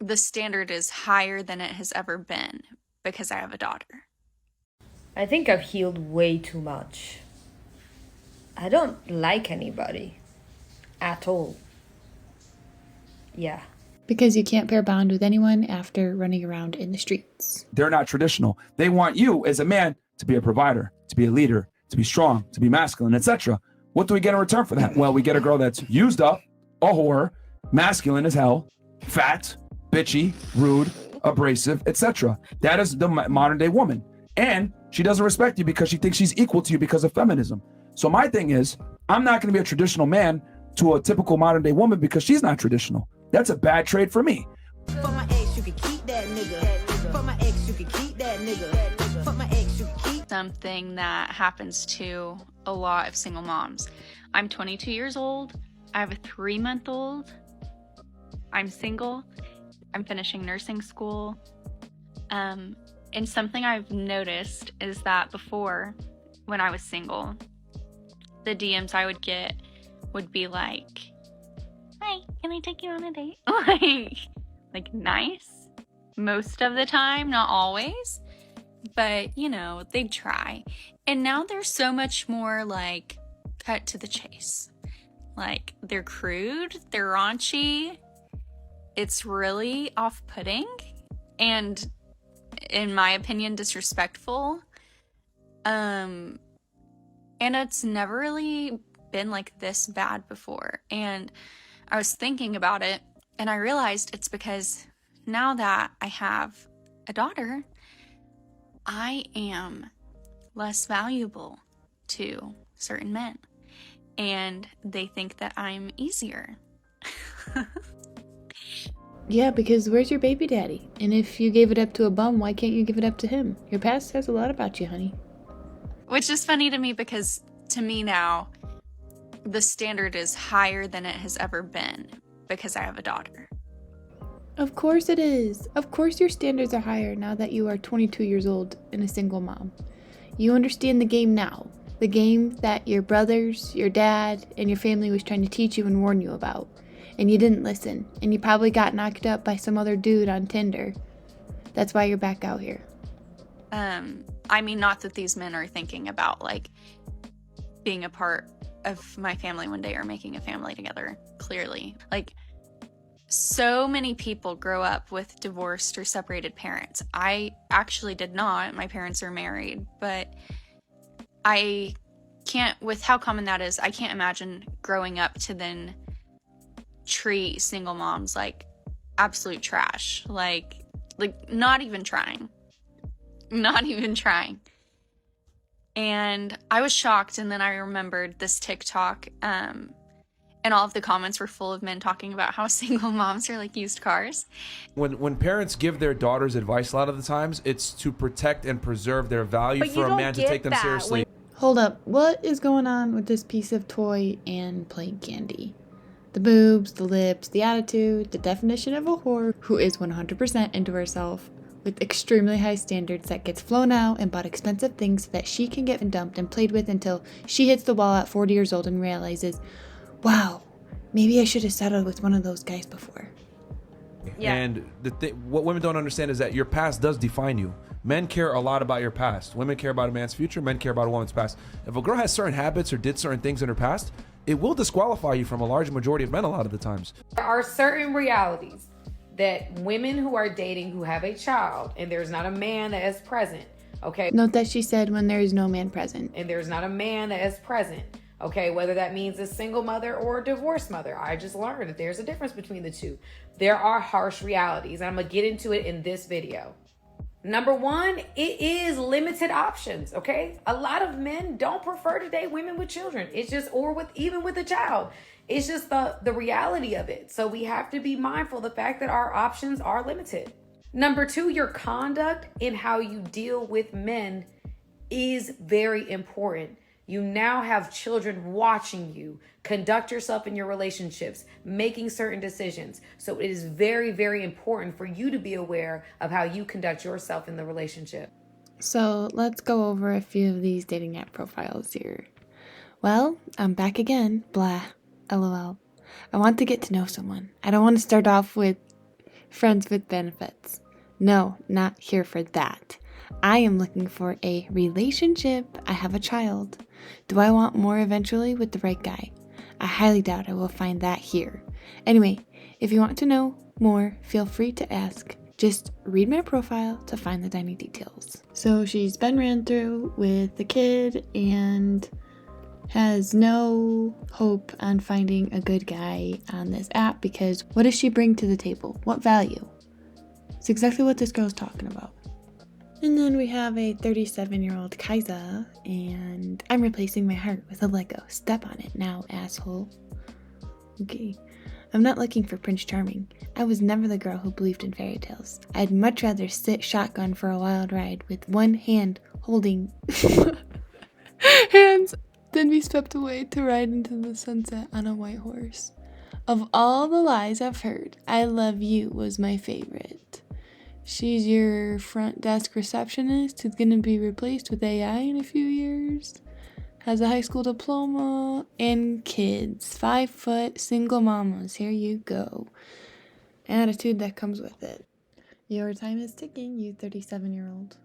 the standard is higher than it has ever been because I have a daughter. I think I've healed way too much. I don't like anybody. At all. Yeah. Because you can't pair bond with anyone after running around in the streets. They're not traditional. They want you as a man to be a provider, to be a leader, to be strong, to be masculine, etc. What do we get in return for that? Well, we get a girl that's used up, a whore, masculine as hell, fat, bitchy, rude, abrasive, etc. That is the modern day woman. And she doesn't respect you because she thinks she's equal to you because of feminism. So my thing is, I'm not going to be a traditional man to a typical modern day woman because she's not traditional. That's a bad trade for me. For my ex, you can keep that nigga. For my ex, you can keep that nigga. For my ex, you can keep. Something that happens to a lot of single moms. I'm 22 years old. I have a 3-month-old. I'm single. I'm finishing nursing school. And something I've noticed is that before, when I was single, the DMs I would get would be like, "Hi, can I take you on a date?" like nice. Most of the time, not always. But, you know, they'd try. And now they're so much more like cut to the chase. Like, they're crude, they're raunchy. It's really off-putting and, in my opinion, disrespectful. And it's never really been like this bad before. And I was thinking about it and I realized it's because now that I have a daughter, I am less valuable to certain men. And they think that I'm easier. Yeah, because where's your baby daddy? And if you gave it up to a bum, why can't you give it up to him? Your past says a lot about you, honey. Which is funny to me because to me now, the standard is higher than it has ever been because I have a daughter. Of course it is. Of course your standards are higher now that you are 22 years old and a single mom. You understand the game now. The game that your brothers, your dad, and your family was trying to teach you and warn you about. And you didn't listen. And you probably got knocked up by some other dude on Tinder. That's why you're back out here. I mean, not that these men are thinking about, like, being a part of my family one day or making a family together, clearly. Like, so many people grow up with divorced or separated parents. I actually did not. My parents are married, but I can't, with how common that is, I can't imagine growing up to then treat single moms like absolute trash. Like not even trying. Not even trying. And I was shocked, and then I remembered this TikTok, and all of the comments were full of men talking about how single moms are like used cars. When parents give their daughters advice, a lot of the times it's to protect and preserve their value But for you a don't man to get take them that seriously. Hold up. What is going on with this piece of toy and plain candy? The boobs, the lips, the attitude, the definition of a whore who is 100% into herself with extremely high standards that gets flown out and bought expensive things so that she can get dumped and played with until she hits the wall at 40 years old and realizes, wow, maybe I should have settled with one of those guys before. Yeah. And what women don't understand is that your past does define you. Men care a lot about your past. Women care about a man's future. Men care about a woman's past. If a girl has certain habits or did certain things in her past, it will disqualify you from a large majority of men a lot of the times. There are certain realities that women who are dating who have a child and there's not a man that is present, okay? Note that she said when there is no man present. And there's not a man that is present, okay? Whether that means a single mother or a divorced mother. I just learned that there's a difference between the two. There are harsh realities, and I'm gonna get into it in this video. Number one, it is limited options, okay? A lot of men don't prefer to date women with children. It's just, or with even with a child. It's just the reality of it. So we have to be mindful of the fact that our options are limited. Number two, your conduct in how you deal with men is very important. You now have children watching you conduct yourself in your relationships, making certain decisions. So it is very, very important for you to be aware of how you conduct yourself in the relationship. So let's go over a few of these dating app profiles here. Well, I'm back again. Blah. LOL. I want to get to know someone. I don't want to start off with friends with benefits. No, not here for that. I am looking for a relationship. I have a child. Do I want more eventually with the right guy? I highly doubt I will find that here. Anyway, if you want to know more, feel free to ask. Just read my profile to find the tiny details. So she's been ran through with the kid and has no hope on finding a good guy on this app because what does she bring to the table? What value? It's exactly what this girl's talking about. And then we have a 37-year-old Kaisa, and I'm replacing my heart with a Lego. Step on it now, asshole. Okay. I'm not looking for Prince Charming. I was never the girl who believed in fairy tales. I'd much rather sit shotgun for a wild ride with one hand holding hands than be swept away to ride into the sunset on a white horse. Of all the lies I've heard, I love you was my favorite. She's your front desk receptionist who's going to be replaced with AI in a few years. Has a high school diploma and kids. 5 foot, single mamas. Here you go. Attitude that comes with it. Your time is ticking, you 37-year-old.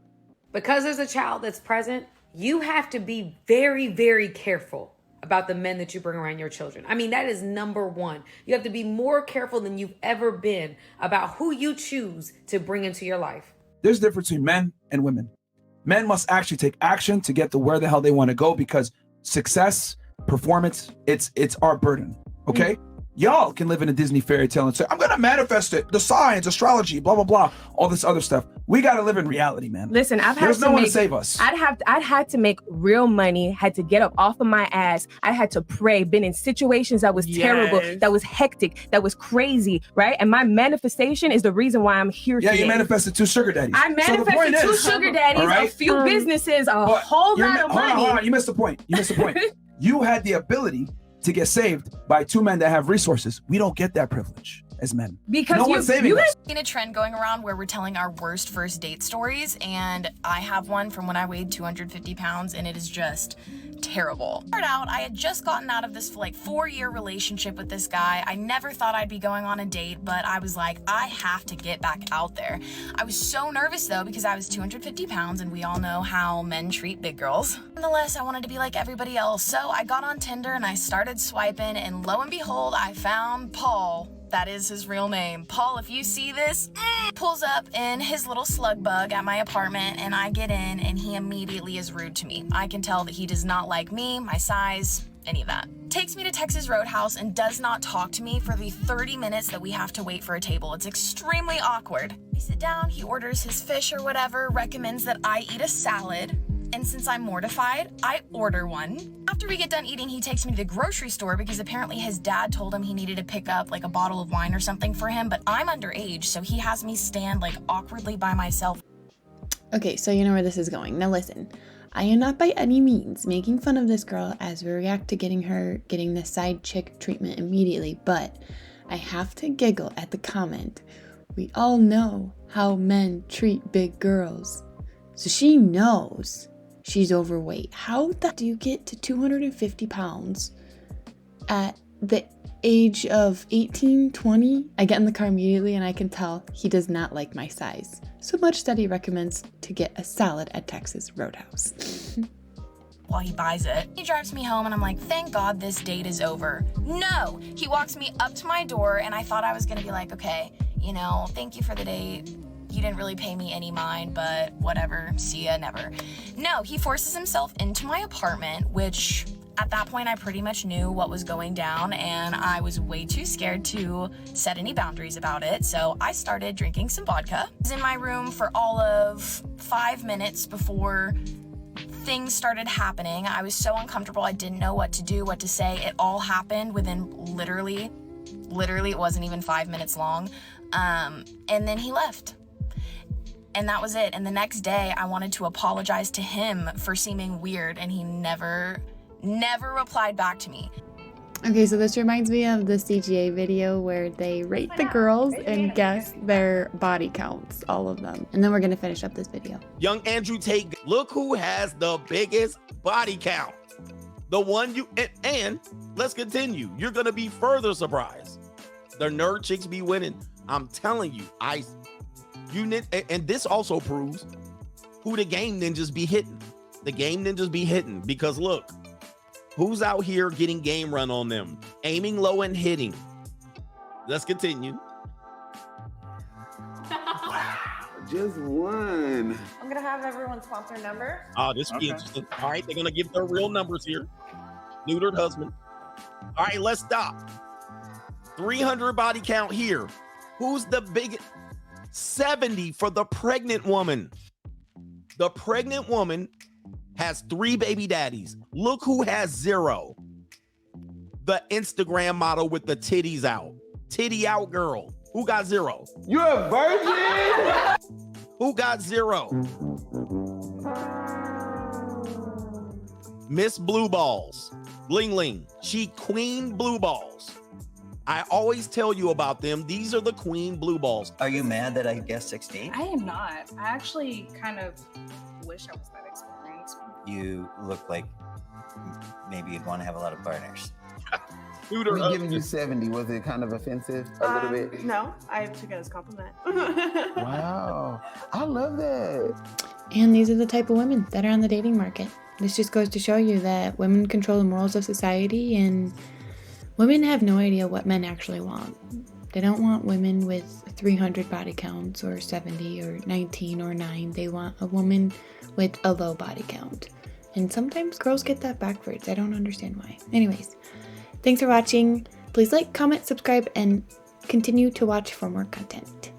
Because there's a child that's present, you have to be very, very careful about the men that you bring around your children. I mean, that is number one. You have to be more careful than you've ever been about who you choose to bring into your life. There's a difference between men and women. Men must actually take action to get to where the hell they want to go because success, performance, it's our burden, okay? Y'all can live in a Disney fairy tale and say, I'm going to manifest it, the signs, astrology, blah, blah, blah, all this other stuff. We got to live in reality, man. Listen, There's no one to save us. I'd had to make real money, had to get up off of my ass. I had to pray, been in situations that was terrible, that was hectic, that was crazy, right? And my manifestation is the reason why I'm here today. Yeah, you manifested 2 sugar daddies. I manifested 2 sugar daddies, a few businesses, a whole lot of money. Hold on, you missed the point. You had the ability to get saved by 2 men that have resources. We don't get that privilege as men. Because no one's saving us. Seen a trend going around where we're telling our worst first date stories, and I have one from when I weighed 250 pounds, and it is just terrible. Started out, I had just gotten out of this like 4-year relationship with this guy. I never thought I'd be going on a date, but I was like, I have to get back out there. I was so nervous though because I was 250 pounds and we all know how men treat big girls. Nonetheless, I wanted to be like everybody else, so I got on Tinder and I started swiping, and lo and behold, I found Paul. That is his real name. Paul, if you see this, pulls up in his little slug bug at my apartment, and I get in and he immediately is rude to me. I can tell that he does not like me, my size, any of that. Takes me to Texas Roadhouse and does not talk to me for the 30 minutes that we have to wait for a table. It's extremely awkward. We sit down, he orders his fish or whatever, recommends that I eat a salad. And since I'm mortified, I order one. After we get done eating, he takes me to the grocery store because apparently his dad told him he needed to pick up like a bottle of wine or something for him, but I'm underage, so he has me stand like awkwardly by myself. Okay, so you know where this is going. Now listen, I am not by any means making fun of this girl as we react to getting this side chick treatment immediately, but I have to giggle at the comment. We all know how men treat big girls. So she knows she's overweight. How the do you get to 250 pounds at the age of 18, 20? I get in the car immediately and I can tell he does not like my size. So much that he recommends to get a salad at Texas Roadhouse. While he buys it, he drives me home and I'm like, thank God this date is over. No, he walks me up to my door and I thought I was gonna be like, okay, you know, thank you for the date. You didn't really pay me any mind, but whatever, see ya, never. No, he forces himself into my apartment, which at that point I pretty much knew what was going down and I was way too scared to set any boundaries about it. So I started drinking some vodka. I was in my room for all of 5 minutes before things started happening. I was so uncomfortable. I didn't know what to do, what to say. It all happened within literally, it wasn't even 5 minutes long. And then he left. And that was it. And the next day I wanted to apologize to him for seeming weird and he never replied back to me. Okay, so this reminds me of the CGA video where they rate the girls and guess their body counts, all of them. And then we're gonna finish up this video. Young Andrew Tate, look who has the biggest body count. The one you, and let's continue. You're gonna be further surprised. The nerd chicks be winning. I'm telling you, and this also proves who the game ninjas be hitting. The game ninjas be hitting because look, who's out here getting game run on them, aiming low and hitting. Let's continue. Just one. I'm gonna have everyone swap their number. Oh, this will be interesting. All right, they're gonna give their real numbers here. Neutered husband. All right, let's stop. 300 body count here. Who's the biggest? 70 for the pregnant woman. The pregnant woman has 3 baby daddies. Look who has 0. The Instagram model with the titties out. Titty out girl. Who got 0? You're a virgin? Who got 0? Miss Blue Balls. Ling Ling. She queen blue balls. I always tell you about them. These are the queen blue balls. Are you mad that I guessed 16? I am not. I actually kind of wish I was that experienced. You look like maybe you'd want to have a lot of partners. Me giving you 70, was it kind of offensive a little bit? No, I took it as a compliment. Wow, I love that. And these are the type of women that are on the dating market. This just goes to show you that women control the morals of society, and women have no idea what men actually want. They don't want women with 300 body counts or 70 or 19 or 9. They want a woman with a low body count. And sometimes girls get that backwards. I don't understand why. Anyways, thanks for watching. Please like, comment, subscribe, and continue to watch for more content.